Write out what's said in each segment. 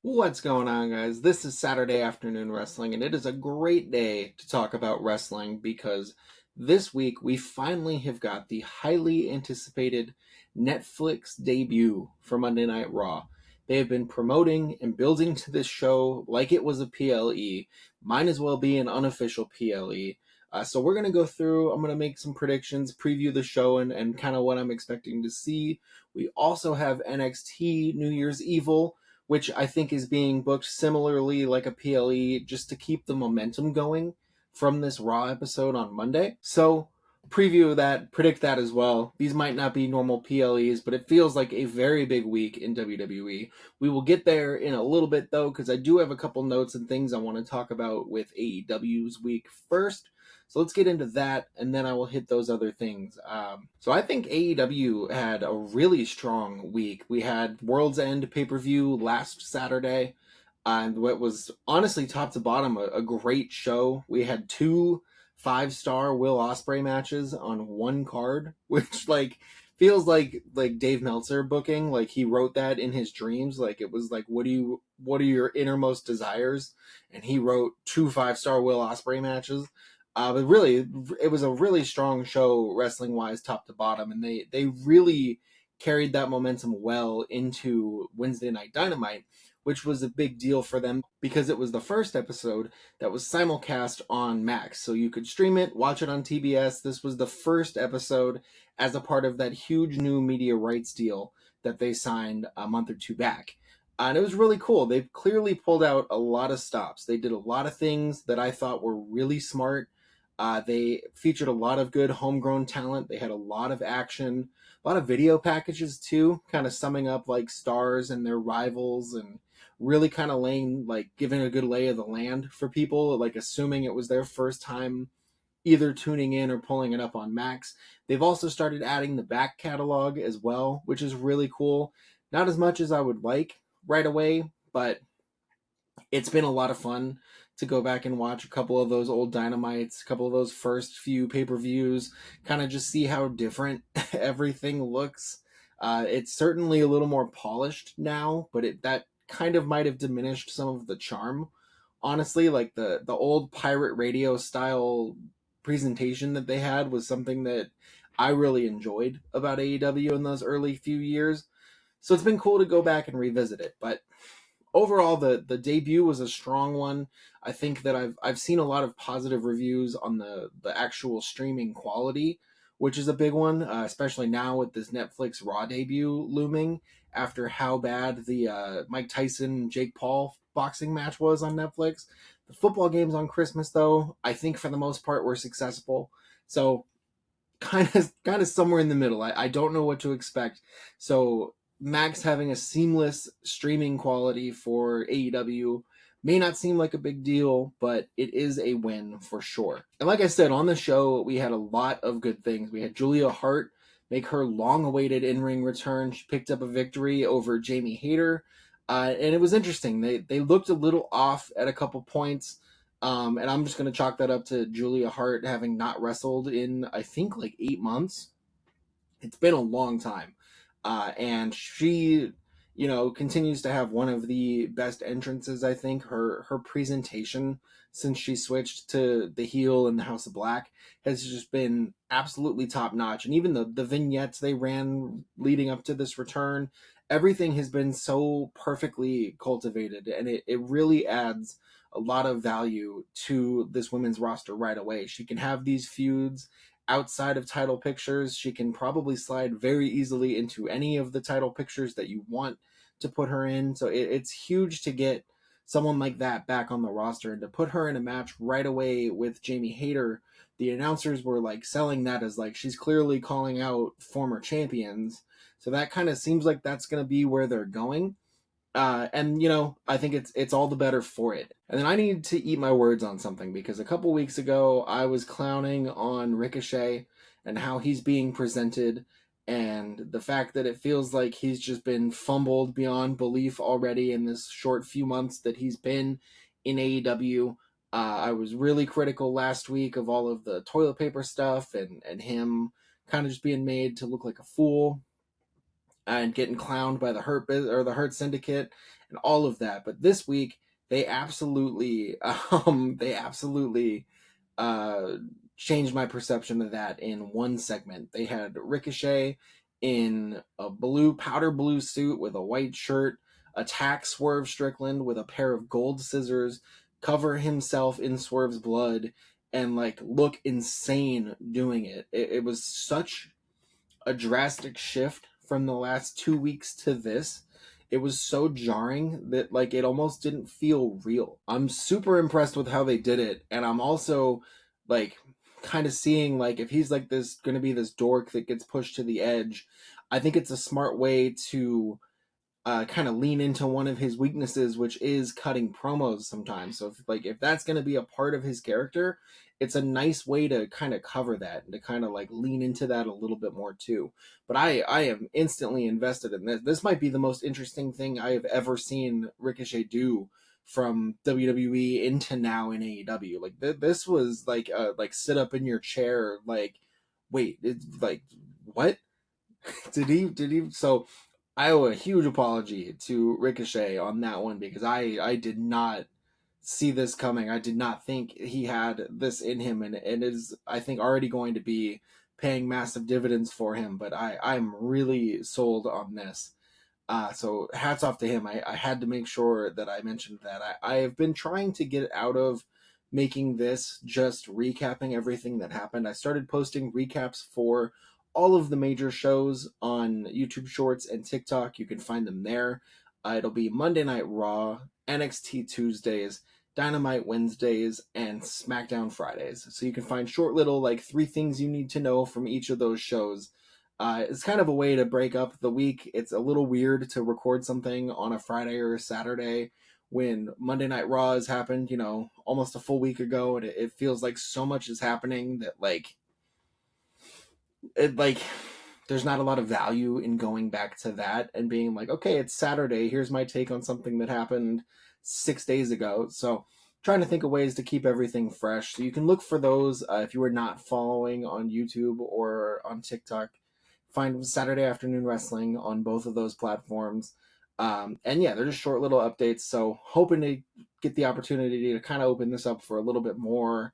What's going on, guys? This is Saturday Afternoon Wrestling, and it is a great day to talk about wrestling because this week we finally have got the highly anticipated Netflix debut for Monday Night Raw. They have been promoting and building to this show like it was a PLE. Might as well be an unofficial PLE. So we're going to go through, I'm going to make some predictions, preview the show, and kind of what I'm expecting to see. We also have NXT New Year's Evil, which I think is being booked similarly like a PLE just to keep the momentum going from this Raw episode on Monday. So, preview that, predict that as well. These might not be normal PLEs, but it feels like a very big week in WWE. We will get there in a little bit though, because I do have a couple notes and things I want to talk about with AEW's week first. So let's get into that, and then I will hit those other things. So I think AEW had a really strong week. We had World's End pay-per-view last Saturday, and what was honestly top to bottom a great show. We had two 5-star Will Ospreay matches on one card, which feels like Dave Meltzer booking. Like he wrote that in his dreams. Like it was like, what are your innermost desires? And he wrote two 5-star Will Ospreay matches. But really, it was a really strong show wrestling-wise, top to bottom, and they really carried that momentum well into Wednesday Night Dynamite, which was a big deal for them because it was the first episode that was simulcast on Max. So you could stream it, watch it on TBS. This was the first episode as a part of that huge new media rights deal that they signed a month or two back. And it was really cool. They clearly pulled out a lot of stops. They did a lot of things that I thought were really smart. They featured a lot of good homegrown talent. They had a lot of action, a lot of video packages too, kind of summing up like stars and their rivals and really kind of giving a good lay of the land for people, like assuming it was their first time either tuning in or pulling it up on Max. They've also started adding the back catalog as well, which is really cool. Not as much as I would like right away, but it's been a lot of fun to go back and watch a couple of those old Dynamites, a couple of those first few pay-per-views, kind of just see how different everything looks. It's certainly a little more polished now, but that kind of might have diminished some of the charm. Honestly, like the old pirate radio style presentation that they had was something that I really enjoyed about AEW in those early few years. So it's been cool to go back and revisit it, but overall, the debut was a strong one. I think that I've seen a lot of positive reviews on the actual streaming quality, which is a big one, especially now with this Netflix Raw debut looming after how bad the Mike Tyson Jake Paul boxing match was on Netflix. The football games on Christmas, though, I think for the most part were successful. So kind of somewhere in the middle. I don't know what to expect. So Max having a seamless streaming quality for AEW may not seem like a big deal, but it is a win for sure. And like I said, on the show, we had a lot of good things. We had Julia Hart make her long-awaited in-ring return. She picked up a victory over Jamie Hayter. And it was interesting. They looked a little off at a couple points. And I'm just going to chalk that up to Julia Hart having not wrestled in, I think, like 8 months. It's been a long time. And she, continues to have one of the best entrances, I think. Her presentation since she switched to the heel in the House of Black has just been absolutely top notch. And even the vignettes they ran leading up to this return, everything has been so perfectly cultivated. And it really adds a lot of value to this women's roster right away. She can have these feuds outside of title pictures. She can probably slide very easily into any of the title pictures that you want to put her in. So it's huge to get someone like that back on the roster and to put her in a match right away with Jamie Hayter. The announcers were like selling that as like she's clearly calling out former champions. So that kind of seems like that's going to be where they're going. And I think it's all the better for it. And then I need to eat my words on something because a couple weeks ago I was clowning on Ricochet and how he's being presented and the fact that it feels like he's just been fumbled beyond belief already in this short few months that he's been in AEW. I was really critical last week of all of the toilet paper stuff and him kind of just being made to look like a fool. and getting clowned by the Hurt Syndicate and all of that. But this week they absolutely uh, changed my perception of that in one segment. They had Ricochet in a powder blue suit with a white shirt attack Swerve Strickland with a pair of gold scissors, cover himself in Swerve's blood, and like look insane doing it. It was such a drastic shift from the last 2 weeks to this. It was so jarring that like it almost didn't feel real. I'm super impressed with how they did it, and I'm also like kind of seeing like if he's like this going to be this dork that gets pushed to the edge. I think it's a smart way to kind of lean into one of his weaknesses, which is cutting promos sometimes. So if that's going to be a part of his character, it's a nice way to kind of cover that and to kind of like lean into that a little bit more too. But I am instantly invested in this. This might be the most interesting thing I have ever seen Ricochet do from WWE into now in AEW. Like this was like sit up in your chair like wait, it's like what? did he so I owe a huge apology to Ricochet on that one because I did not see this coming. I did not think he had this in him, and it is, I think, already going to be paying massive dividends for him. But I'm really sold on this. So hats off to him. I had to make sure that I mentioned that. I have been trying to get out of making this just recapping everything that happened. I started posting recaps for all of the major shows on YouTube Shorts and TikTok. You can find them there. It'll be Monday Night Raw, NXT Tuesdays, Dynamite Wednesdays, and SmackDown Fridays. So you can find short little like 3 things you need to know from each of those shows. It's kind of a way to break up the week. It's a little weird to record something on a Friday or a Saturday when Monday Night Raw has happened, almost a full week ago, and it feels like so much is happening that there's not a lot of value in going back to that and being like, okay, it's Saturday. Here's my take on something that happened 6 days ago. So trying to think of ways to keep everything fresh. So you can look for those if you are not following on YouTube or on TikTok. Find Saturday Afternoon Wrestling on both of those platforms. And yeah, they're just short little updates. So hoping to get the opportunity to kind of open this up for a little bit more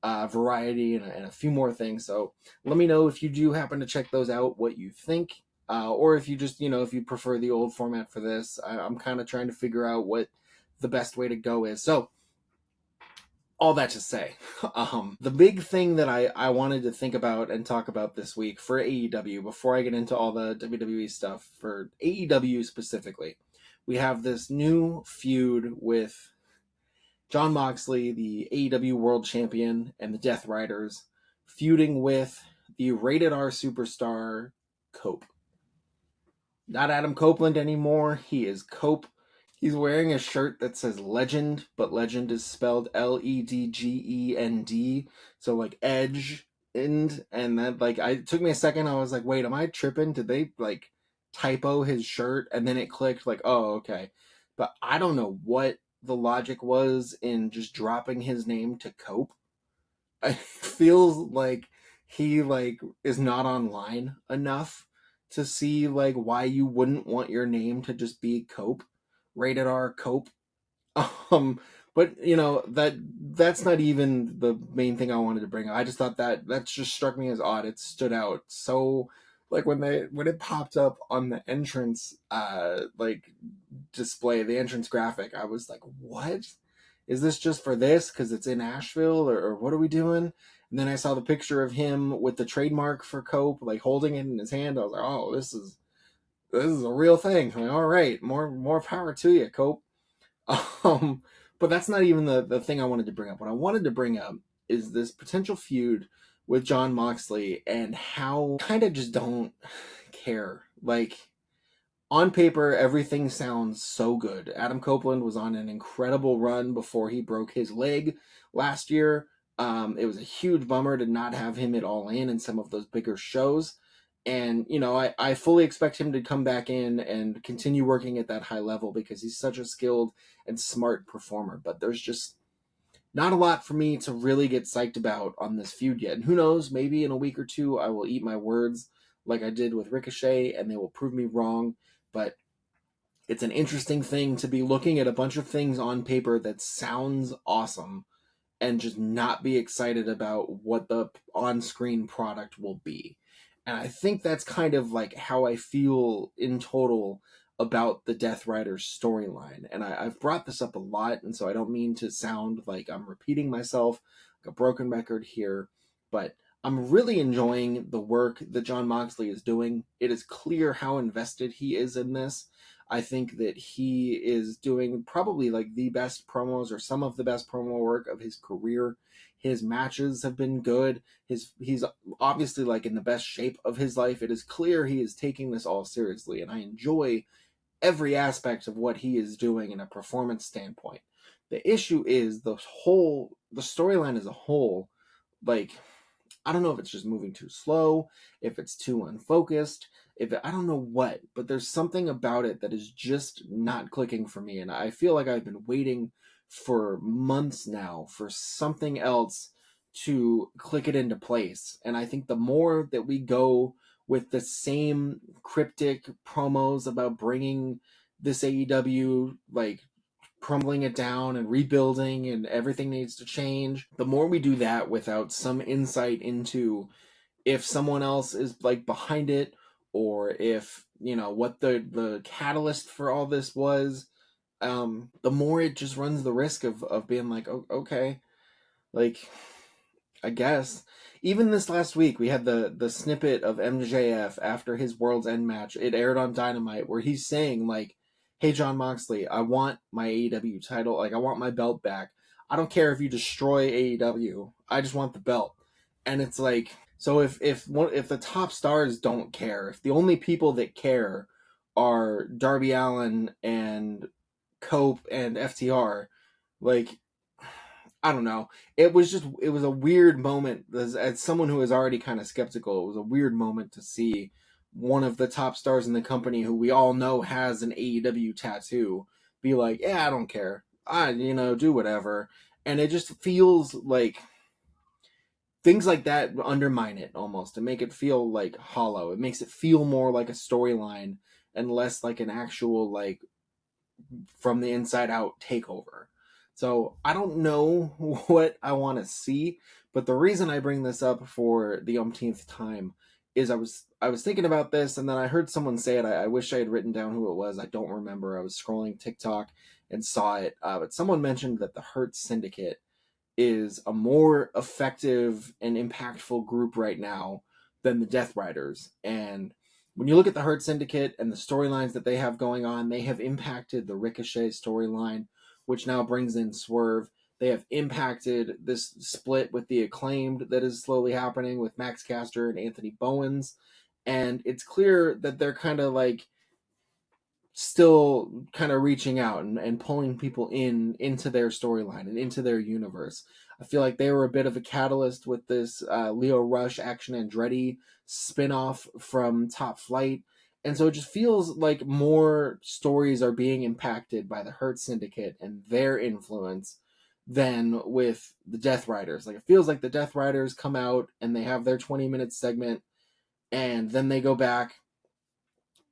variety and a few more things. So let me know if you do happen to check those out, what you think. Or if you just, if you prefer the old format for this. I'm kind of trying to figure out what the best way to go is. So all that to say, the big thing that I wanted to think about and talk about this week for AEW, before I get into all the WWE stuff, for AEW specifically, we have this new feud with Jon Moxley, the AEW World Champion, and the Death Riders, feuding with the Rated R superstar, Cope. Not Adam Copeland anymore, he is Cope. He's wearing a shirt that says Legend, but Legend is spelled Ledgend. So like edge and that it took me a second. I was like, wait, am I tripping? Did they like typo his shirt? And then it clicked like, oh, okay. But I don't know what the logic was in just dropping his name to Cope. I feel like he is not online enough to see why you wouldn't want your name to just be Cope. Rated R Cope. But that's not even the main thing I wanted to bring up. I just thought that just struck me as odd. It stood out. So when it popped up on the entrance display, the entrance graphic, I was like, what? Is this just for this because it's in Asheville, or what are we doing? And then I saw the picture of him with the trademark for Cope, holding it in his hand. I was like, oh, this is a real thing. I'm like, all right, more power to you, Cope. But that's not even the thing I wanted to bring up. What I wanted to bring up is this potential feud with Jon Moxley and how I kind of just don't care. On paper, everything sounds so good. Adam Copeland was on an incredible run before he broke his leg last year. It was a huge bummer to not have him at All In some of those bigger shows. And, I fully expect him to come back in and continue working at that high level because he's such a skilled and smart performer. But there's just not a lot for me to really get psyched about on this feud yet. And who knows, maybe in a week or two I will eat my words like I did with Ricochet, and they will prove me wrong. But it's an interesting thing to be looking at a bunch of things on paper that sounds awesome and just not be excited about what the on-screen product will be. And I think that's kind of like how I feel in total about the Death Riders storyline. And I've brought this up a lot, and so I don't mean to sound like I'm repeating myself, like a broken record here, but I'm really enjoying the work that Jon Moxley is doing. It is clear how invested he is in this. I think that he is doing probably like the best promos or some of the best promo work of his career. His matches have been good. He's obviously like in the best shape of his life. It is clear he is taking this all seriously, and I enjoy every aspect of what he is doing in a performance standpoint. The issue is the storyline as a whole, like, I don't know if it's just moving too slow, if it's too unfocused, I don't know what, but there's something about it that is just not clicking for me. And I feel like I've been waiting for months now for something else to click it into place. And I think the more that we go with the same cryptic promos about bringing this AEW, like crumbling it down and rebuilding and everything needs to change, the more we do that without some insight into if someone else is like behind it, or if what the catalyst for all this was, the more it just runs the risk of being like, oh, okay, like, I guess. Even this last week, we had the snippet of MJF after his World's End match. It aired on Dynamite, where he's saying like, "Hey, Jon Moxley, I want my AEW title. Like, I want my belt back. I don't care if you destroy AEW. I just want the belt." And it's like, so if the top stars don't care, if the only people that care are Darby Allin and Cope and FTR, like, I don't know. It was a weird moment as someone who is already kind of skeptical. It was a weird moment to see one of the top stars in the company, who we all know has an AEW tattoo, be like, "Yeah, I don't care. I do whatever." And it just feels like things like that undermine it almost and make it feel like hollow. It makes it feel more like a storyline and less like an actual, like, from the inside out takeover. So I don't know what I want to see, but the reason I bring this up for the umpteenth time is I was thinking about this, and then I heard someone say it. I wish I had written down who it was. I don't remember. I was scrolling TikTok and saw it, but someone mentioned that the Hurt Syndicate is a more effective and impactful group right now than the Death Riders. And when you look at the Hurt Syndicate and the storylines that they have going on, they have impacted the Ricochet storyline, which now brings in Swerve. They have impacted this split with the Acclaimed that is slowly happening with Max Caster and Anthony Bowens. And it's clear that they're kind of like still kind of reaching out and pulling people into their storyline and into their universe. I feel like they were a bit of a catalyst with this Leo Rush Action Andretti spinoff from Top Flight. And so it just feels like more stories are being impacted by the Hurt Syndicate and their influence than with the Death Riders. Like, it feels like the Death Riders come out and they have their 20-minute segment, and then they go back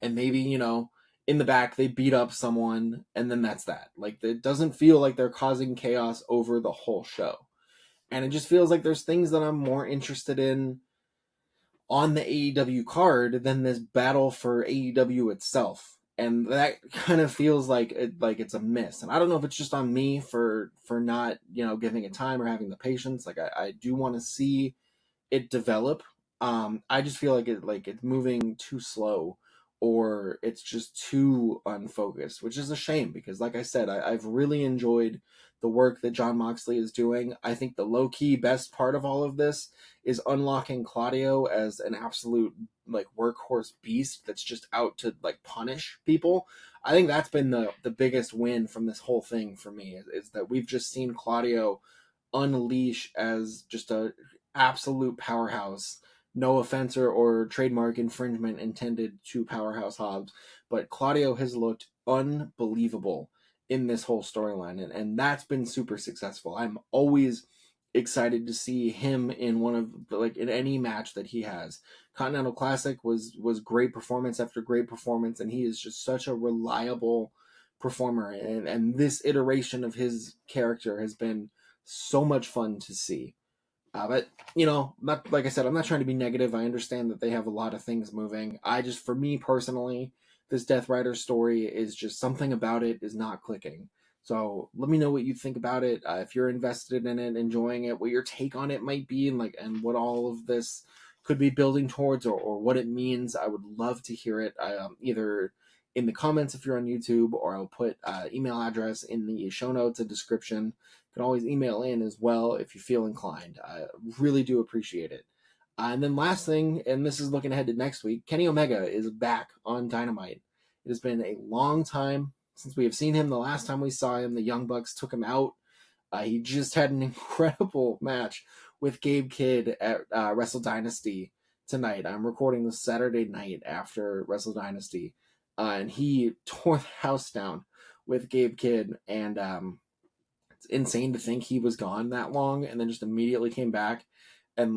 and maybe, in the back they beat up someone, and then that's that. Like, it doesn't feel like they're causing chaos over the whole show. And it just feels like there's things that I'm more interested in on the AEW card than this battle for AEW itself. And that kind of feels like it's a miss. And I don't know if it's just on me for not, giving it time or having the patience. Like, I do want to see it develop. I just feel like it's moving too slow, or it's just too unfocused, which is a shame because, like I said, I've really enjoyed the work that Jon Moxley is doing. I think the low-key best part of all of this is unlocking Claudio as an absolute, like, workhorse beast that's just out to, like, punish people. I think that's been the biggest win from this whole thing for me, is that we've just seen Claudio unleash as just a absolute powerhouse. No offense or trademark infringement intended to Powerhouse Hobbs, but Claudio has looked unbelievable in this whole storyline, and that's been super successful. I'm always excited to see him in one of in any match that he has. Continental Classic was great performance after great performance, and he is just such a reliable performer. And this iteration of his character has been so much fun to see. But not like I said, I'm not trying to be negative. I understand that they have a lot of things moving. For me personally, this Death Rider story is just something about it is not clicking. So let me know what you think about it. If you're invested in it, enjoying it, what your take on it might be, and what all of this could be building towards, or what it means. I would love to hear it. Either in the comments if you're on YouTube, or I'll put email address in the show notes and description. You can always email in as well if you feel inclined. I really do appreciate it. And then last thing, and this is looking ahead to next week, Kenny Omega is back on Dynamite. It has been a long time since we have seen him. The last time we saw him, the Young Bucks took him out. He just had an incredible match with Gabe Kidd at Wrestle Dynasty tonight. I'm recording this Saturday night after Wrestle Dynasty. And he tore the house down with Gabe Kidd. And it's insane to think he was gone that long and then just immediately came back and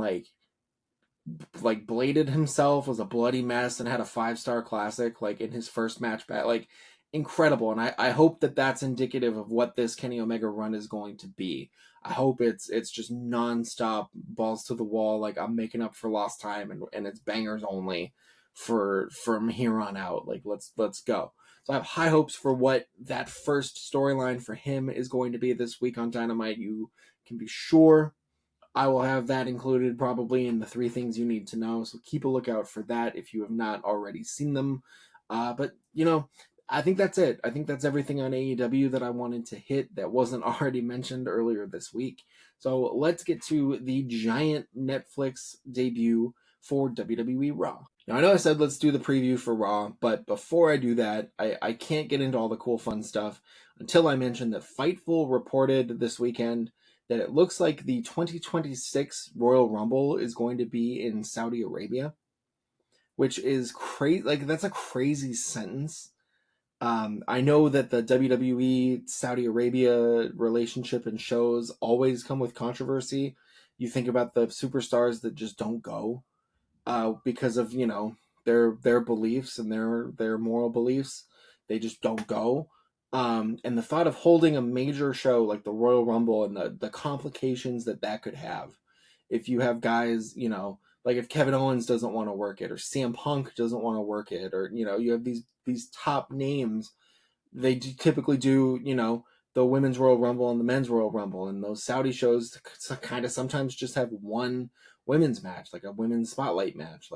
bladed himself, was a bloody mess, and had a 5-star classic in his first match back. Incredible. And I hope that that's indicative of what this Kenny Omega run is going to be. I hope it's just nonstop balls to the wall, I'm making up for lost time, and it's bangers only from here on out. Let's go. So I have high hopes for what that first storyline for him is going to be this week on Dynamite. You can be sure I will have that included probably in the 3 things you need to know. So keep a lookout for that if you have not already seen them. But I think that's it. I think that's everything on AEW that I wanted to hit that wasn't already mentioned earlier this week. So let's get to the giant Netflix debut for WWE Raw. Now, I know I said let's do the preview for Raw, but before I do that, I can't get into all the cool fun stuff until I mention that Fightful reported this weekend that it looks like the 2026 Royal Rumble is going to be in Saudi Arabia, which is crazy. That's a crazy sentence. I know that the WWE Saudi Arabia relationship and shows always come with controversy. You think about the superstars that just don't go because of their beliefs and their moral beliefs. They just don't go. And the thought of holding a major show like the Royal Rumble and the complications that could have, if you have guys, if Kevin Owens doesn't want to work it, or CM Punk doesn't want to work it, or you have these top names, they typically do the Women's Royal Rumble and the Men's Royal Rumble, and those Saudi shows kind of sometimes just have one women's match, like a women's spotlight match.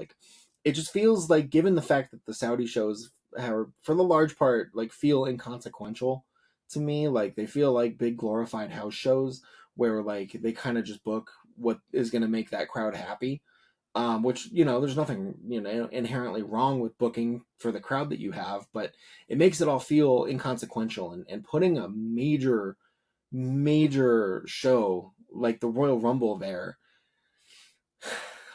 It just feels like, given the fact that the Saudi shows are, for the large part, feel inconsequential to me. They feel like big glorified house shows where they kind of just book what is going to make that crowd happy. Which, there's nothing, inherently wrong with booking for the crowd that you have, but it makes it all feel inconsequential, and putting a major show like the Royal Rumble there,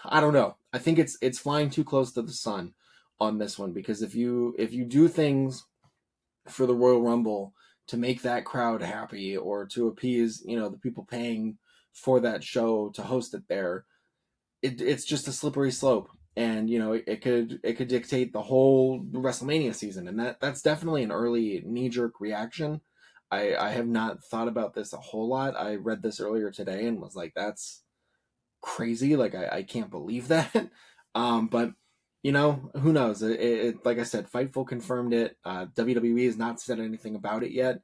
I don't know. I think it's flying too close to the sun on this one, because if you do things for the Royal Rumble to make that crowd happy, or to appease, the people paying for that show to host it there, it's just a slippery slope, and it could dictate the whole WrestleMania season, and that's definitely an early knee-jerk reaction. I have not thought about this a whole lot. I read this earlier today and was like, that's crazy. I can't believe that. But who knows? It like I said, Fightful confirmed it. WWE has not said anything about it yet.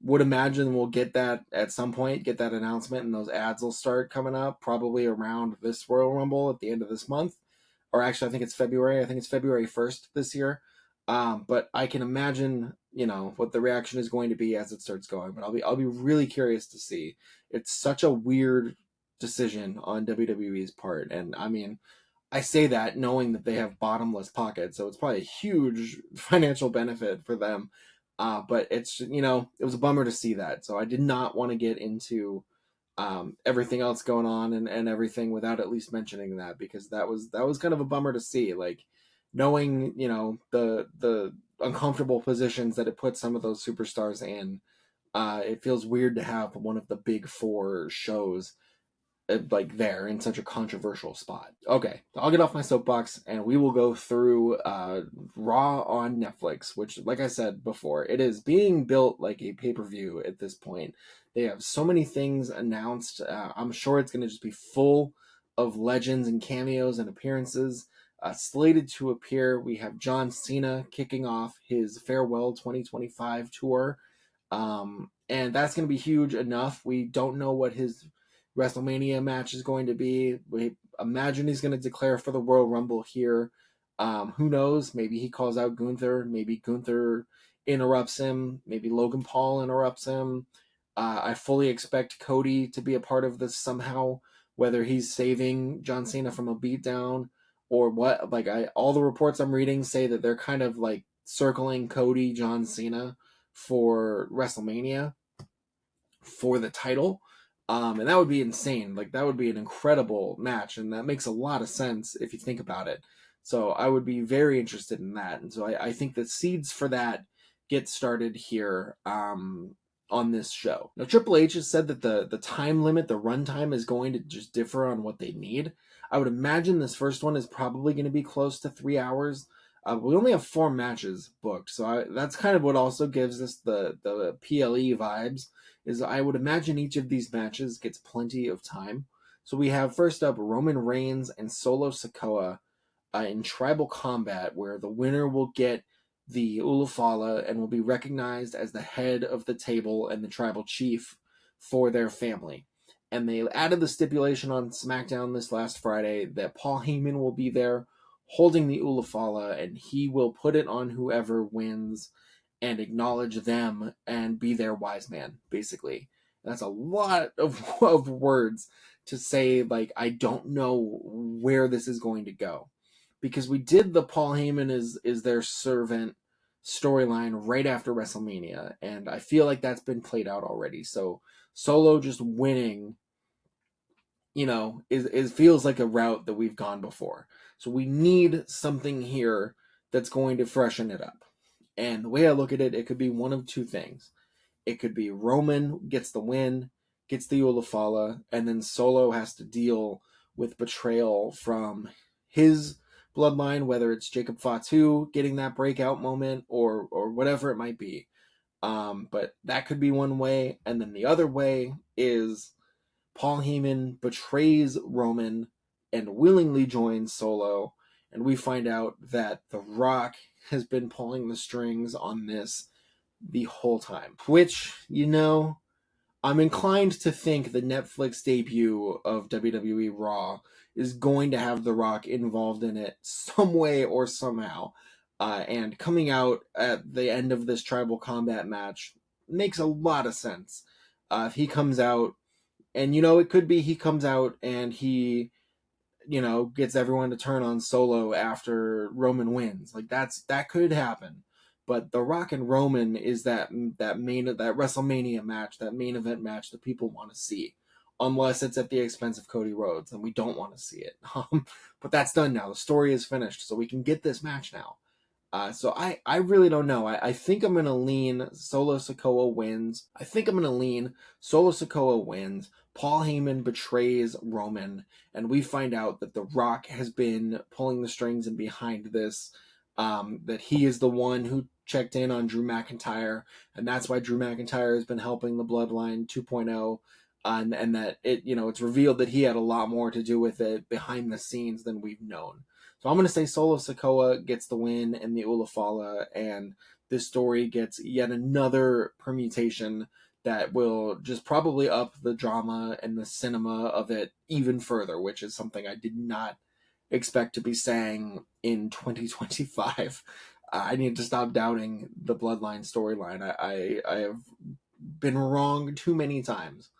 Would imagine we'll get that at some point, get that announcement, and those ads will start coming up probably around this Royal Rumble at the end of this month. Or actually, I think it's February. I think it's February 1st this year. But I can imagine, what the reaction is going to be as it starts going. But I'll be really curious to see. It's such a weird decision on WWE's part. And I mean, I say that knowing that they have bottomless pockets, so it's probably a huge financial benefit for them. But it's, it was a bummer to see that. So I did not want to get into everything else going on and everything without at least mentioning that, because that was kind of a bummer to see, knowing, the uncomfortable positions that it puts some of those superstars in. It feels weird to have one of the big 4 shows like there in such a controversial spot. Okay, I'll get off my soapbox and we will go through Raw on Netflix, which, like I said before, it is being built like a pay-per-view at this point. They have so many things announced. I'm sure it's going to just be full of legends and cameos and appearances. Slated to appear, we have John Cena kicking off his Farewell 2025 tour. And that's going to be huge enough. We don't know what his WrestleMania match is going to be. We imagine he's going to declare for the Royal Rumble here. Who knows? Maybe he calls out Gunther. Maybe Gunther interrupts him. Maybe Logan Paul interrupts him. I fully expect Cody to be a part of this somehow, whether he's saving John Cena from a beatdown or what. Like all the reports I'm reading say that they're kind of like circling Cody, John Cena for WrestleMania for the title. And that would be insane. Like that would be an incredible match, and that makes a lot of sense if you think about it. So I would be very interested in that. And so I think the seeds for that get started here on this show. Now Triple H has said that the time limit, the runtime, is going to just differ on what they need. I would imagine this first one is probably going to be close to 3 hours. We only have 4 matches booked, so that's kind of what also gives us the PLE vibes, is I would imagine each of these matches gets plenty of time. So we have first up Roman Reigns and Solo Sikoa in tribal combat, where the winner will get the Ulufala and will be recognized as the head of the table and the tribal chief for their family. And they added the stipulation on SmackDown this last Friday that Paul Heyman will be there holding the Ulufala, and he will put it on whoever wins and acknowledge them and be their wise man, basically. That's a lot of words to say, like, I don't know where this is going to go. Because we did the Paul Heyman is their servant storyline right after WrestleMania, and I feel like that's been played out already. So Solo just winning, is feels like a route that we've gone before. So we need something here that's going to freshen it up. And the way I look at it, it could be one of two things. It could be Roman gets the win, gets the Ulufala, and then Solo has to deal with betrayal from his bloodline, whether it's Jacob Fatu getting that breakout moment or whatever it might be. But that could be one way. And then the other way is Paul Heyman betrays Roman and willingly joins Solo, and we find out that The Rock has been pulling the strings on this the whole time. Which, I'm inclined to think the Netflix debut of WWE Raw is going to have The Rock involved in it some way or somehow. And coming out at the end of this tribal combat match makes a lot of sense. If he comes out, and it could be he comes out and he, gets everyone to turn on Solo after Roman wins. Like that could happen. But The Rock and Roman is that WrestleMania match, that main event match that people want to see, unless it's at the expense of Cody Rhodes, and we don't want to see it. But that's done now. The story is finished, so we can get this match now. So I really don't know. I think I'm going to lean Solo Sikoa wins. Paul Heyman betrays Roman, and we find out that The Rock has been pulling the strings and behind this, that he is the one who checked in on Drew McIntyre, and that's why Drew McIntyre has been helping the Bloodline 2.0, and that it's revealed that he had a lot more to do with it behind the scenes than we've known. So I'm going to say Solo Sikoa gets the win and the Ulufala, and this story gets yet another permutation that will just probably up the drama and the cinema of it even further, which is something I did not expect to be saying in 2025. I need to stop doubting the Bloodline storyline. I have been wrong too many times.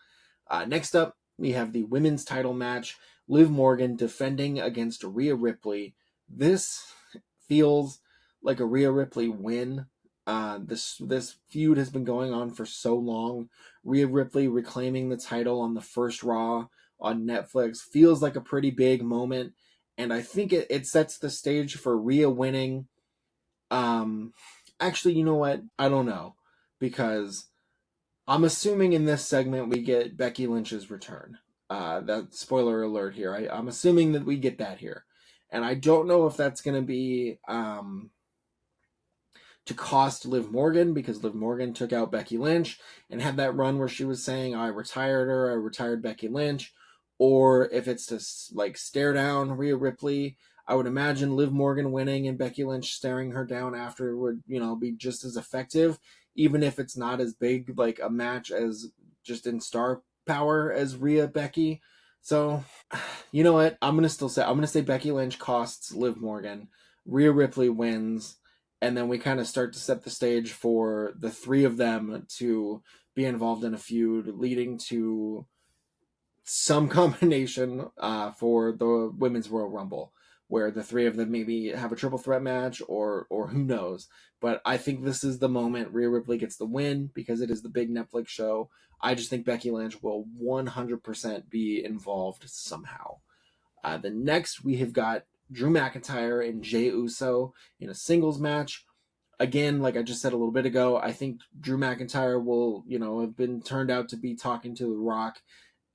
Next up, we have the women's title match. Liv Morgan defending against Rhea Ripley. This feels like a Rhea Ripley win. This feud has been going on for so long. Rhea Ripley reclaiming the title on the first Raw on Netflix feels like a pretty big moment, and I think it sets the stage for Rhea winning. Actually, you know what? I don't know, because I'm assuming in this segment we get Becky Lynch's return. That spoiler alert here. I'm assuming that we get that here, and I don't know if that's going to be to cost Liv Morgan, because Liv Morgan took out Becky Lynch and had that run where she was saying, I retired her, I retired Becky Lynch, or if it's to like stare down Rhea Ripley. I would imagine Liv Morgan winning and Becky Lynch staring her down after would, be just as effective, even if it's not as big like a match as just in star power as Rhea Becky. So, you know what? I'm gonna say Becky Lynch costs Liv Morgan, Rhea Ripley wins, and then we kind of start to set the stage for the three of them to be involved in a feud, leading to some combination for the Women's Royal Rumble, where the three of them maybe have a triple threat match, or who knows. But I think this is the moment Rhea Ripley gets the win because it is the big Netflix show. I just think Becky Lynch will 100% be involved somehow. The next, we have got Drew McIntyre and Jey Uso in a singles match. Again, like I just said a little bit ago, I think Drew McIntyre will, have been turned out to be talking to The Rock,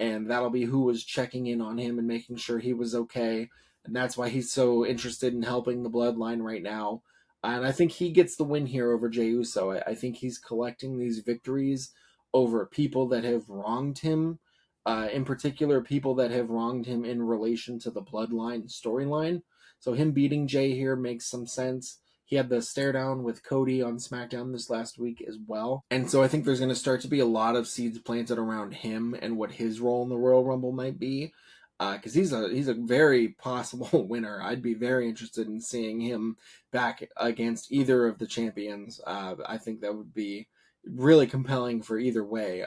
and that'll be who was checking in on him and making sure he was okay. And that's why he's so interested in helping the bloodline right now. And I think he gets the win here over Jey Uso. I think he's collecting these victories over people that have wronged him, in particular, people that have wronged him in relation to the bloodline storyline. So him beating Jey here makes some sense. He had the stare down with Cody on SmackDown this last week as well. And so I think there's going to start to be a lot of seeds planted around him and what his role in the Royal Rumble might be. Because he's a very possible winner. I'd be very interested in seeing him back against either of the champions. I think that would be really compelling for either way.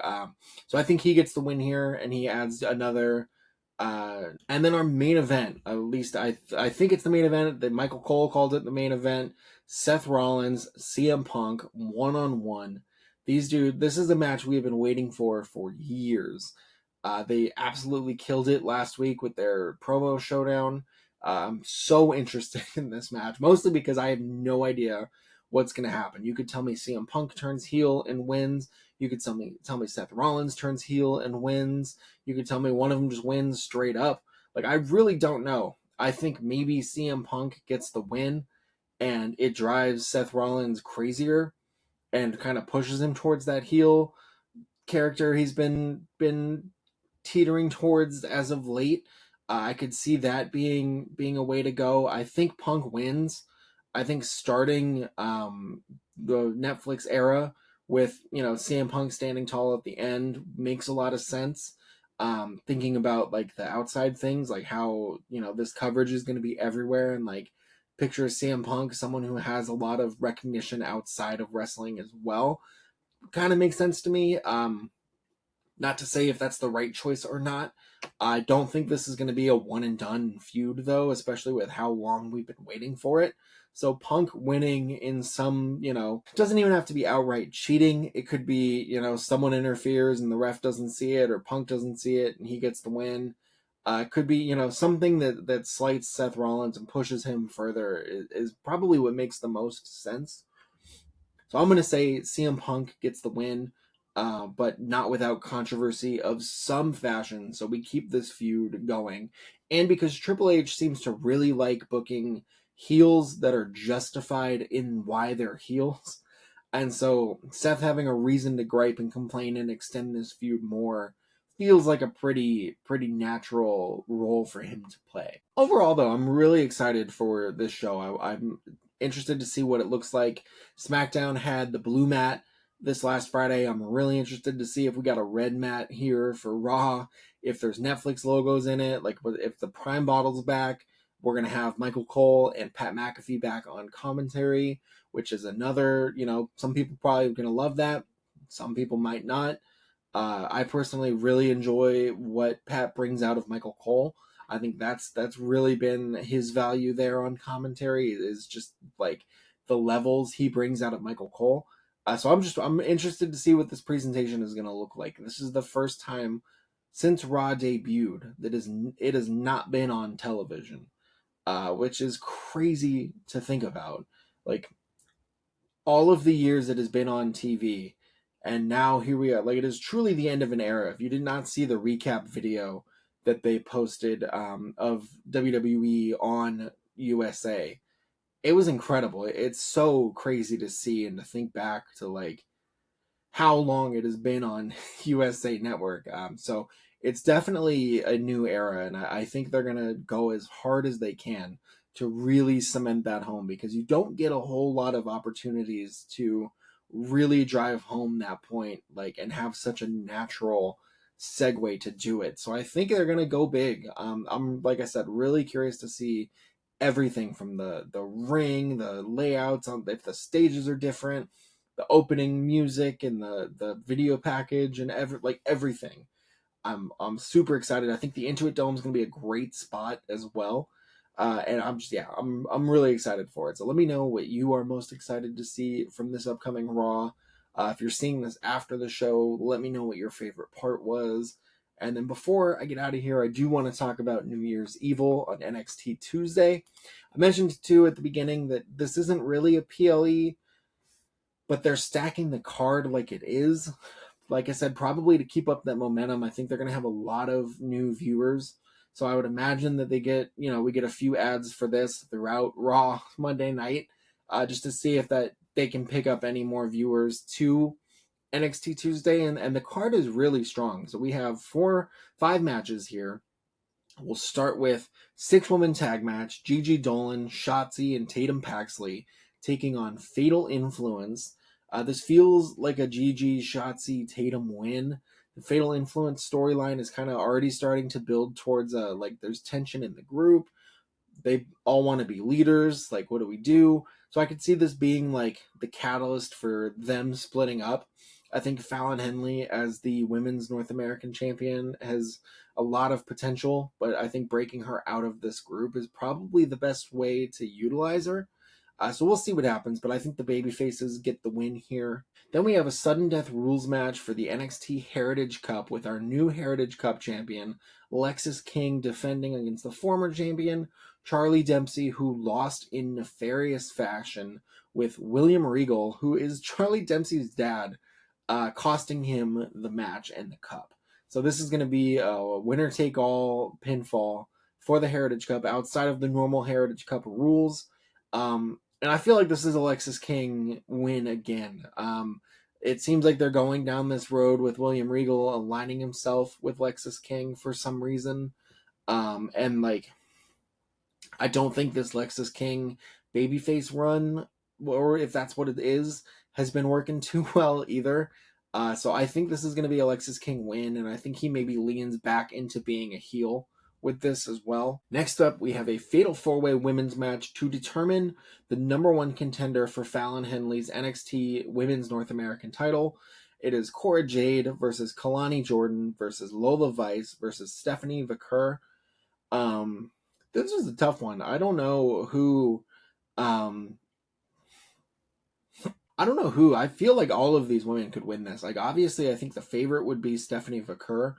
So I think he gets the win here, and he adds another. And then our main event, at least I think it's the main event, that Michael Cole called it the main event. Seth Rollins, CM Punk, one-on-one. This is a match we've been waiting for years. They absolutely killed it last week with their promo showdown. I'm so interested in this match, mostly because I have no idea what's going to happen. You could tell me CM Punk turns heel and wins. You could tell me Seth Rollins turns heel and wins. You could tell me one of them just wins straight up. Like, I really don't know. I think maybe CM Punk gets the win, and it drives Seth Rollins crazier and kind of pushes him towards that heel character he's been teetering towards as of late. I could see that being a way to go. I think Punk wins. I think starting the Netflix era with CM Punk standing tall at the end makes a lot of sense. Thinking about like the outside things, like how this coverage is going to be everywhere, and like picture CM Punk, someone who has a lot of recognition outside of wrestling as well, kind of makes sense to me. Not to say if that's the right choice or not. I don't think this is going to be a one and done feud, though, especially with how long we've been waiting for it. So Punk winning in some, doesn't even have to be outright cheating. It could be, someone interferes and the ref doesn't see it, or Punk doesn't see it and he gets the win. It could be, something that slights Seth Rollins and pushes him further is probably what makes the most sense. So I'm going to say CM Punk gets the win, but not without controversy of some fashion. So we keep this feud going. And because Triple H seems to really like booking heels that are justified in why they're heels. And so Seth having a reason to gripe and complain and extend this feud more feels like a pretty natural role for him to play. Overall, though, I'm really excited for this show. I'm interested to see what it looks like. SmackDown had the blue mat this last Friday. I'm really interested to see if we got a red mat here for Raw, if there's Netflix logos in it, like if the Prime bottle's back. We're going to have Michael Cole and Pat McAfee back on commentary, which is another, some people probably are going to love that. Some people might not. I personally really enjoy what Pat brings out of Michael Cole. I think that's really been his value there on commentary, is just like the levels he brings out of Michael Cole. So I'm interested to see what this presentation is going to look like. This is the first time since Raw debuted that it has not been on television, which is crazy to think about. Like, all of the years it has been on TV, and now here we are. Like, it is truly the end of an era. If you did not see the recap video that they posted of WWE on USA. It was incredible. It's so crazy to see and to think back to like how long it has been on USA Network. So it's definitely a new era, and I think they're gonna go as hard as they can to really cement that home, because you don't get a whole lot of opportunities to really drive home that point, like, and have such a natural segue to do it. So I think they're gonna go big. I'm, like I said, really curious to see everything from the ring, the layouts, on if the stages are different, the opening music and the video package and everything. I'm super excited. I think the Intuit Dome is going to be a great spot as well. And I'm really excited for it. So let me know what you are most excited to see from this upcoming Raw. If you're seeing this after the show, let me know what your favorite part was. And then before I get out of here, I do want to talk about New Year's Evil on NXT Tuesday. I mentioned too at the beginning that this isn't really a PLE, but they're stacking the card like it is. Like I said, probably to keep up that momentum. I think they're going to have a lot of new viewers. So I would imagine that we get a few ads for this throughout Raw Monday night, just to see if that they can pick up any more viewers to NXT Tuesday. And the card is really strong. So we have 5 matches here. We'll start with 6-woman tag match: Gigi Dolan, Shotzi, and Tatum Paxley taking on Fatal Influence. This feels like a Gigi, Shotzi, Tatum win. The Fatal Influence storyline is kind of already starting to build towards like there's tension in the group. They all want to be leaders. Like, what do we do? So I could see this being like the catalyst for them splitting up. I think Fallon Henley as the women's North American champion has a lot of potential, but I think breaking her out of this group is probably the best way to utilize her. So we'll see what happens, but I think the babyfaces get the win here. Then we have a sudden death rules match for the NXT Heritage Cup with our new Heritage Cup champion, Lexis King, defending against the former champion, Charlie Dempsey, who lost in nefarious fashion with William Regal, who is Charlie Dempsey's dad, costing him the match and the cup. So this is going to be a winner-take-all pinfall for the Heritage Cup outside of the normal Heritage Cup rules. And I feel like this is Alexis King win again. It seems like they're going down this road with William Regal aligning himself with Lexis King for some reason. And like, I don't think this Lexis King babyface run, or if that's what it is, has been working too well either. So I think this is going to be Alexis King win, and I think he maybe leans back into being a heel with this as well. Next up, we have a Fatal 4-Way women's match to determine the number 1 contender for Fallon Henley's NXT Women's North American title. It is Cora Jade versus Kalani Jordan versus Lola Vice versus Stephanie Vaquer. This is a tough one. I don't know who. I feel like all of these women could win this. Like, obviously, I think the favorite would be Stephanie Vaquer.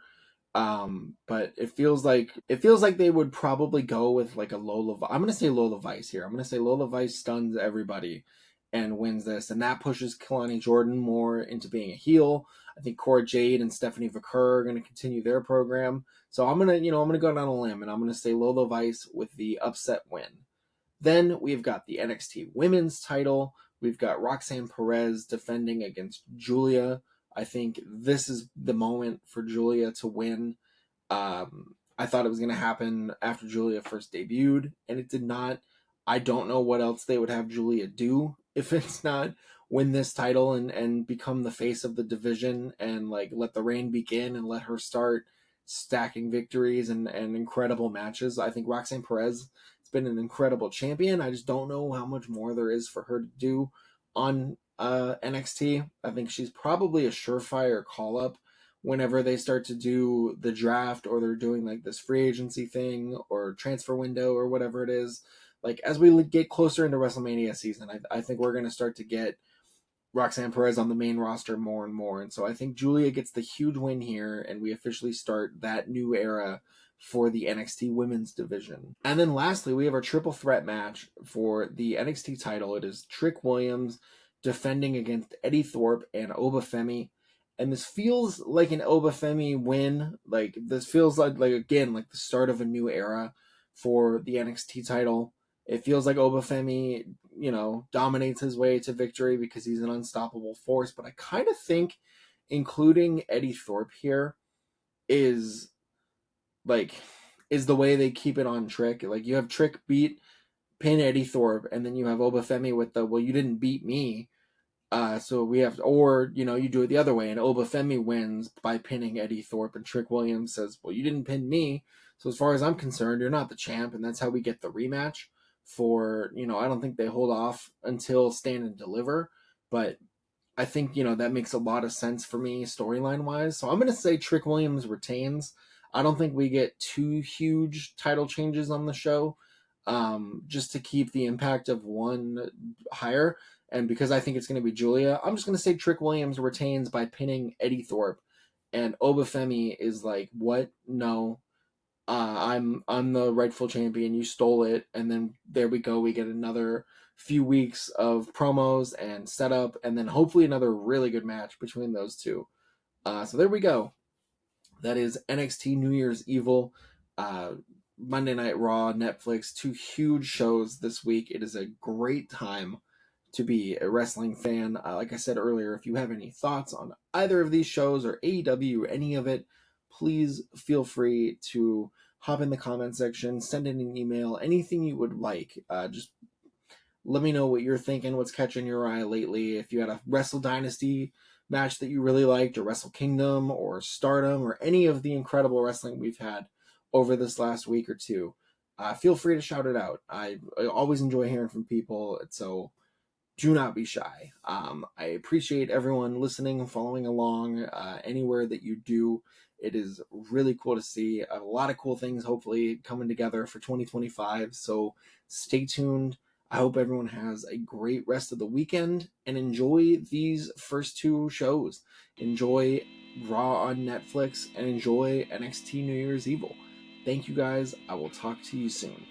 But it feels like they would probably go with like a Lola. I'm gonna say Lola Vice here. I'm gonna say Lola Vice stuns everybody and wins this, and that pushes Kalani Jordan more into being a heel. I think Cora Jade and Stephanie Vaquer are gonna continue their program. So I'm gonna go down a limb and I'm gonna say Lola Vice with the upset win. Then we've got the NXT Women's title. We've got Roxanne Perez defending against Julia. I think this is the moment for Julia to win. I thought it was going to happen after Julia first debuted, and it did not. I don't know what else they would have Julia do if it's not win this title and become the face of the division and like let the reign begin and let her start stacking victories and incredible matches. I think Roxanne Perez has been an incredible champion. I just don't know how much more there is for her to do on NXT. I think she's probably a surefire call up whenever they start to do the draft or they're doing like this free agency thing or transfer window or whatever it is. Like, as we get closer into WrestleMania season, I think we're going to start to get Roxanne Perez on the main roster more and more. And so I think Julia gets the huge win here, and we officially start that new era for the NXT women's division. And then lastly, we have our triple threat match for the NXT title. It is Trick Williams defending against Eddie Thorpe and Obafemi. And this feels like an Obafemi win. Like this feels like again like the start of a new era for the NXT title. It feels like Obafemi, dominates his way to victory because he's an unstoppable force. But I kind of think including Eddie Thorpe here is is the way they keep it on Trick. Like you have Trick pin Eddie Thorpe, and then you have Obafemi with the, well, you didn't beat me. So we have, or, you do it the other way, and Obafemi wins by pinning Eddie Thorpe, and Trick Williams says, well, you didn't pin me, so as far as I'm concerned, you're not the champ, and that's how we get the rematch for, I don't think they hold off until Stand and Deliver, but I think, that makes a lot of sense for me storyline-wise, so I'm going to say Trick Williams retains. I don't think we get two huge title changes on the show, just to keep the impact of one higher. And because I think it's going to be Julia, I'm just going to say Trick Williams retains by pinning Eddie Thorpe. And Obafemi is like, what? No, I'm the rightful champion. You stole it. And then there we go. We get another few weeks of promos and setup, and then hopefully another really good match between those two. So there we go. That is NXT New Year's Evil. Monday Night Raw, Netflix, two huge shows this week. It is a great time to be a wrestling fan. Like I said earlier, if you have any thoughts on either of these shows or AEW or any of it, please feel free to hop in the comment section, send in an email, anything you would like. Just let me know what you're thinking, what's catching your eye lately. If you had a Wrestle Dynasty match that you really liked, or Wrestle Kingdom, or Stardom, or any of the incredible wrestling we've had over this last week or two, feel free to shout it out. I always enjoy hearing from people, so do not be shy. I appreciate everyone listening and following along anywhere that you do. It is really cool to see a lot of cool things hopefully coming together for 2025, so stay tuned. I hope everyone has a great rest of the weekend and enjoy these first two shows. Enjoy Raw on Netflix and enjoy NXT New Year's Evil. Thank you guys. I will talk to you soon.